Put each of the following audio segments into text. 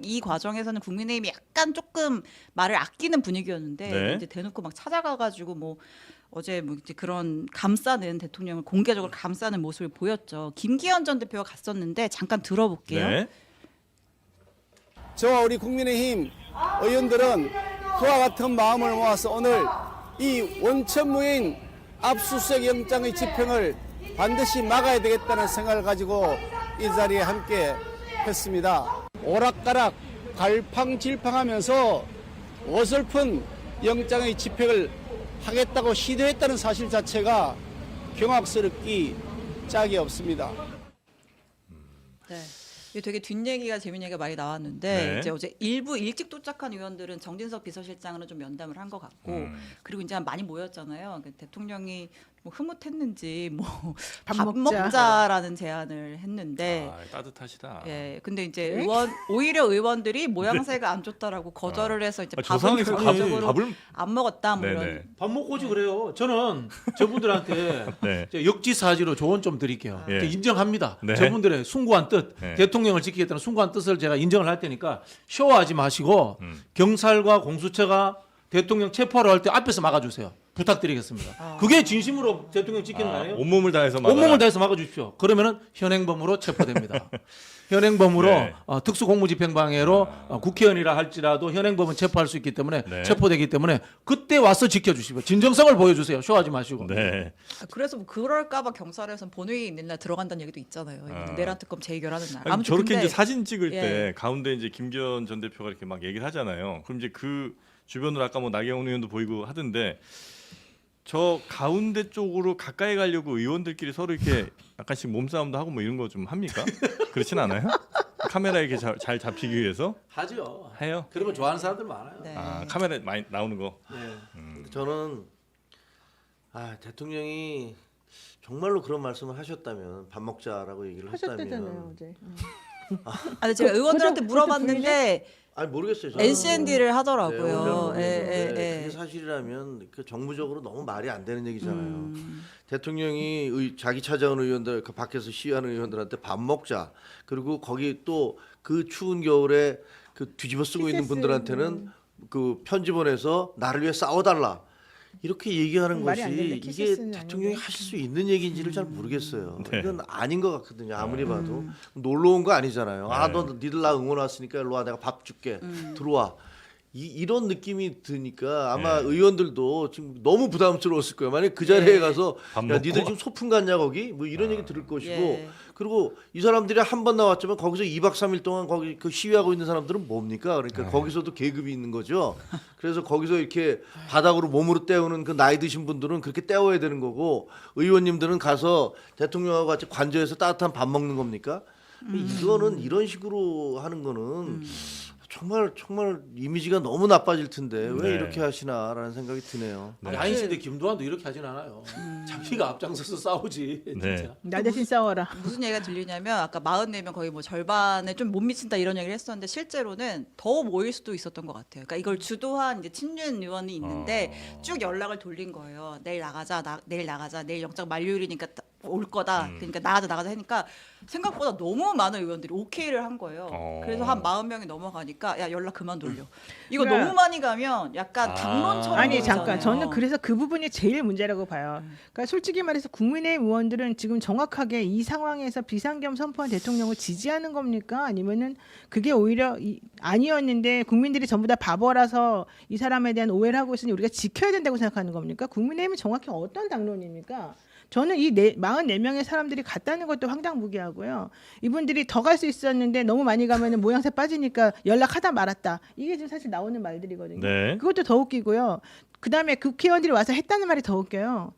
이 과정에서는 국민의힘이 약간 조금 말을 아끼는 분위기였는데 네. 이제 대놓고 막 찾아가가지고 뭐 어제 뭐 이제 그런 감싸는 대통령을 공개적으로 감싸는 모습을 보였죠. 김기현 전 대표가 갔었는데 잠깐 들어볼게요. 네. 저와 우리 국민의힘 의원들은 그와 같은 마음을 모아서 오늘 이 원천무인 압수수색 영장의 집행을 반드시 막아야 되겠다는 생각을 가지고 이 자리에 함께 했습니다. 오락가락 갈팡질팡하면서 어설픈 영장의 집행을 하겠다고 시도했다는 사실 자체가 경악스럽기 짝이 없습니다. 네. 이게 되게 뒷얘기가 재밌는 얘기가 많이 나왔는데 네. 이제 어제 일부 일찍 도착한 의원들은 정진석 비서실장으로 좀 면담을 한 것 같고 그리고 이제 많이 모였잖아요. 그러니까 대통령이 뭐 흐뭇했는지 뭐 밥 밥 먹자. 먹자라는 제안을 했는데 아, 따뜻하시다. 예, 근데 이제 오히려 의원들이 모양새가 안 좋다라고 거절을 해서 이제 저 밥은 상황에서 결과적으로 밥을 안 먹었다 뭐 네네. 이런. 밥 먹고 오지 그래요. 저는 저분들한테 네. 제가 역지사지로 조언 좀 드릴게요. 예. 제가 인정합니다. 네. 저분들의 숭고한 뜻, 네. 대통령을 지키겠다는 숭고한 뜻을 제가 인정을 할 테니까 쇼하지 마시고 경찰과 공수처가 대통령 체포하러 할 때 앞에서 막아주세요. 부탁드리겠습니다. 그게 진심으로 대통령 지키는 거 아니에요? 온몸을 다해서 막아라. 온몸을 다해서 막아주십시오. 그러면은 현행범으로 체포됩니다. 현행범으로 네. 특수공무집행방해로 국회의원이라 할지라도 현행범은 체포할 수 있기 때문에 네. 체포되기 때문에 그때 와서 지켜주시고 진정성을 보여주세요. 쇼하지 마시고. 네. 그래서 뭐 그럴까봐 경찰에서는 본회의 있는 날 들어간다는 얘기도 있잖아요. 아. 내란 특검 재결하는 날. 아니, 아무튼 저렇게 근데 이제 사진 찍을 예. 때 가운데 이제 김기현 전 대표가 이렇게 막 얘기를 하잖아요. 그럼 이제 그 주변으로 아까 뭐 나경원 의원도 보이고 하던데 저 가운데 쪽으로 가까이 가려고 의원들끼리 서로 이렇게 약간씩 몸싸움도 하고 뭐 이런 거 좀 합니까? 그렇진 않아요? 카메라에 이렇게 잘 잡히기 위해서 하죠. 해요? 그러면 좋아하는 사람들 많아요. 네. 아 카메라에 많이 나오는 거. 네. 저는 대통령이 정말로 그런 말씀을 하셨다면 밥 먹자라고 얘기를 하셨대잖아요 했다면 어제. 아, 근데 제가 의원들한테 그죠 물어봤는데 아니 모르겠어요. 저는. NCND를 하더라고요. 오늘 예, 모르겠는데 예, 예. 그게 사실이라면 그 정무적으로 너무 말이 안 되는 얘기잖아요. 음. 대통령이 자기 찾아온 의원들 그 밖에서 시위하는 의원들한테 밥 먹자. 그리고 거기 또 그 추운 겨울에 그 뒤집어 쓰고 있는 키세스. 분들한테는 그 편지 보내서 나를 위해 싸워달라. 이렇게 얘기하는 말이 안 것이 되는데 이게 키세스는 대통령이 아닌데. 하실 수 있는 얘기인지를 잘 모르겠어요. 네. 이건 아닌 것 같거든요. 아무리 봐도 놀러 온 거 아니잖아요. 아, 너 니들 나 응원 왔으니까 일로 와, 내가 밥 줄게. 들어와. 이런 느낌이 드니까 아마 네. 의원들도 지금 너무 부담스러웠을 거예요. 만약 그 자리에 가서 밥 야, 먹고? 니들 지금 소풍 갔냐 거기? 뭐 이런 얘기 들을 것이고 예. 그리고 이 사람들이 한 번 나왔지만 거기서 2박 3일 동안 거기 그 시위하고 있는 사람들은 뭡니까? 그러니까 거기서도 계급이 있는 거죠. 그래서 거기서 이렇게 바닥으로 몸으로 때우는 그 나이 드신 분들은 그렇게 때워야 되는 거고 의원님들은 가서 대통령하고 같이 관저에서 따뜻한 밥 먹는 겁니까? 이거는 이런 식으로 하는 거는 정말 이미지가 너무 나빠질 텐데 왜 네. 이렇게 하시나라는 생각이 드네요. 야인시대 김두한도 이렇게 하진 않아요. 자기가 앞장서서 싸우지. 네. 진짜. 나 대신 싸워라. 무슨 얘기가 들리냐면 아까 44명 거의 뭐 절반에 좀 못 미친다 이런 얘기를 했었는데 실제로는 더 모일 수도 있었던 것 같아요. 그러니까 이걸 주도한 이제 친윤 의원이 있는데 쭉 연락을 돌린 거예요. 내일 나가자, 내일 나가자, 내일 영장 만료일이니까 올 거다. 그러니까 나가자 하니까 생각보다 너무 많은 의원들이 오케이를 한 거예요. 그래서 한 40명이 넘어가니까 야 연락 그만 돌려. 이거 그러니까- 너무 많이 가면 약간 당론처럼 아니 보이잖아요. 잠깐 저는 그래서 그 부분이 제일 문제라고 봐요. 그러니까 솔직히 말해서 국민의힘 의원들은 지금 정확하게 이 상황에서 비상겸 선포한 대통령을 지지하는 겁니까? 아니면은 그게 오히려 아니었는데 국민들이 전부 다 바보라서 이 사람에 대한 오해를 하고 있으니 우리가 지켜야 된다고 생각하는 겁니까? 국민의힘은 정확히 어떤 당론입니까? 저는 이 44명의 사람들이 갔다는 것도 황당무계하고요. 이분들이 더 갈 수 있었는데 너무 많이 가면은 모양새 빠지니까 연락하다 말았다. 이게 지금 사실 나오는 말들이거든요. 네. 그것도 더 웃기고요. 그다음에 국회의원들이 와서 했다는 말이 더 웃겨요.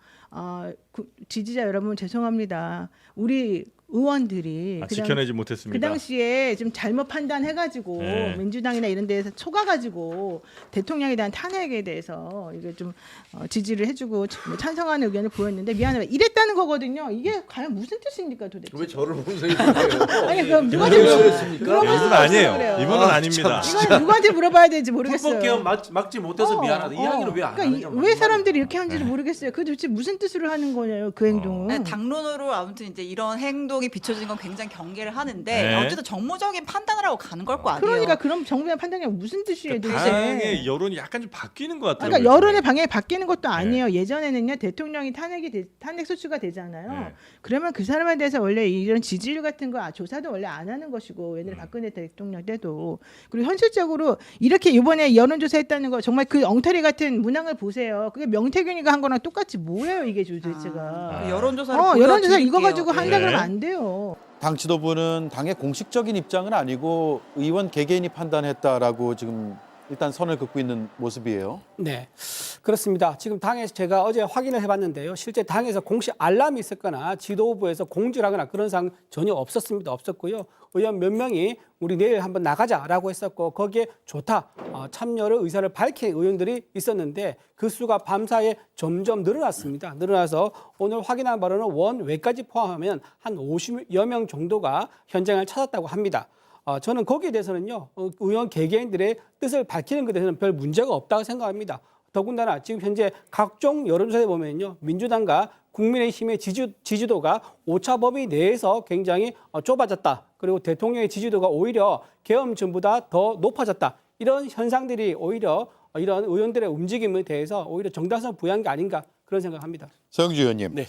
지지자 여러분 죄송합니다. 우리 의원들이 지켜내지 못했습니다. 그 당시에 좀 잘못 판단해가지고 네. 민주당이나 이런 데에서 속아가지고 대통령에 대한 탄핵에 대해서 이게 좀 지지를 해주고 찬성하는 의견을 보였는데 미안해요. 이랬다는 거거든요. 이게 과연 무슨 뜻입니까 도대체? 왜 저를 보면서 얘기해요? 아니 그럼 누가 누구한테 그랬습니까? 물어볼 이분 수가 아니에요. 없어서 그래요. 이분은 아닙니다. 이건 누구한테 물어봐야 될지 모르겠어요. 불법 개헌 막지 못해서 미안하다. 이야기를 왜 안 그러니까 하느냐. 왜 사람들이 이렇게 하는지를 모르겠어요. 그 도대체 무슨 뜻으로 하는 거냐요, 그 행동은. 네, 당론으로 아무튼 이제 이런 행동 행동이 비춰지는 건 굉장히 경계를 하는데 네. 어쨌든 정무적인 판단을 하고 가는 걸 거 아니에요. 그러니까 그럼 정부의 판단이 무슨 뜻이에요, 그러니까 도대체? 당의 여론이 약간 좀 바뀌는 것 같아요. 그러니까 요즘에. 여론의 방향이 바뀌는 것도 아니에요. 예전에는요 대통령이 탄핵 소추가 되잖아요. 네. 그러면 그 사람에 대해서 원래 이런 지지율 같은 거 조사도 원래 안 하는 것이고 옛날에 박근혜 대통령 때도 그리고 현실적으로 이렇게 이번에 여론조사했다는 거 정말 그 엉터리 같은 문항을 보세요. 그게 명태균이가 한 거랑 똑같이 뭐예요 이게 도대체가? 여론조사를 여론조사 이거 보여드릴게요. 가지고 한다 네. 그러면 안 돼요. 당 지도부는 당의 공식적인 입장은 아니고 의원 개개인이 판단했다라고 지금 일단 선을 긋고 있는 모습이에요. 네, 그렇습니다. 지금 당에서 제가 어제 확인을 해봤는데요. 실제 당에서 공식 알람이 있었거나 지도부에서 공지를 하거나 그런 사항 전혀 없었습니다. 없었고요. 의원 몇 명이 우리 내일 한번 나가자라고 했었고 거기에 좋다, 참여를 의사를 밝힌 의원들이 있었는데 그 수가 밤사이에 점점 늘어났습니다. 늘어나서 오늘 확인한 바로는 원외까지 포함하면 한 50여 명 정도가 현장을 찾았다고 합니다. 저는 거기에 대해서는요, 의원 개개인들의 뜻을 밝히는 것에 대해서는 별 문제가 없다고 생각합니다. 더군다나 지금 현재 각종 여론조사에 보면요, 민주당과 국민의힘의 지지도가 오차 범위 내에서 굉장히 좁아졌다. 그리고 대통령의 지지도가 오히려 계엄 전보다 더 높아졌다. 이런 현상들이 오히려 이런 의원들의 움직임에 대해서 오히려 정당성 부여한 게 아닌가 그런 생각합니다. 서영주 의원님. 네.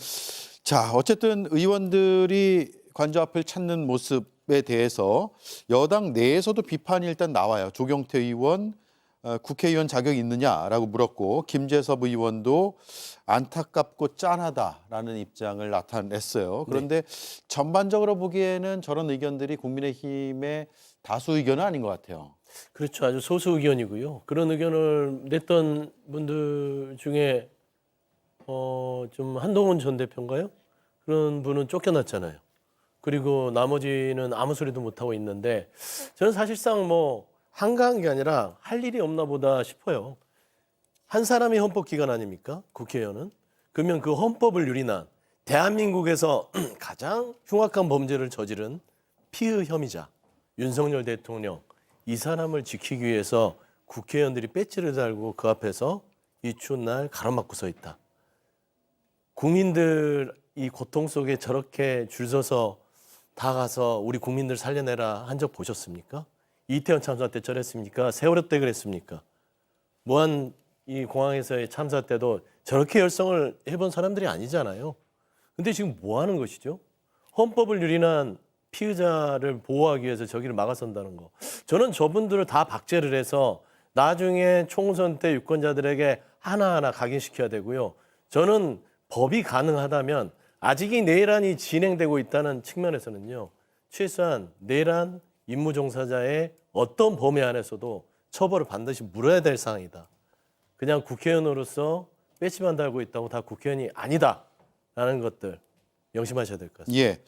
자, 어쨌든 의원들이 관저 앞을 찾는 모습에 대해서 여당 내에서도 비판이 일단 나와요. 조경태 의원 국회의원 자격이 있느냐라고 물었고 김재섭 의원도 안타깝고 짠하다라는 입장을 나타냈어요. 그런데 전반적으로 보기에는 저런 의견들이 국민의힘의 다수 의견은 아닌 것 같아요. 그렇죠. 아주 소수 의견이고요. 그런 의견을 냈던 분들 중에 좀 한동훈 전 대표인가요? 그런 분은 쫓겨났잖아요. 그리고 나머지는 아무 소리도 못하고 있는데 저는 사실상 뭐 한가한 게 아니라 할 일이 없나 보다 싶어요. 한 사람이 헌법기관 아닙니까? 국회의원은. 그러면 그 헌법을 유린한 대한민국에서 가장 흉악한 범죄를 저지른 피의 혐의자 윤석열 대통령 이 사람을 지키기 위해서 국회의원들이 배지를 달고 그 앞에서 이 추운 날 가로막고 서 있다. 국민들 이 고통 속에 저렇게 줄 서서 다 가서 우리 국민들 살려내라 한 적 보셨습니까? 이태원 참사 때 저랬습니까? 세월호 때 그랬습니까? 무한 이 공항에서의 참사 때도 저렇게 열성을 해본 사람들이 아니잖아요. 근데 지금 뭐 하는 것이죠? 헌법을 유린한 피의자를 보호하기 위해서 저기를 막아선다는 거. 저는 저분들을 다 박제를 해서 나중에 총선 때 유권자들에게 하나하나 각인시켜야 되고요. 저는 법이 가능하다면 아직 이 내란이 진행되고 있다는 측면에서는요. 최소한 내란 임무 종사자의 어떤 범위 안에서도 처벌을 반드시 물어야 될 사항이다. 그냥 국회의원으로서 배지만 달고 있다고 다 국회의원이 아니다라는 것들 명심하셔야 될 것 같습니다. 예.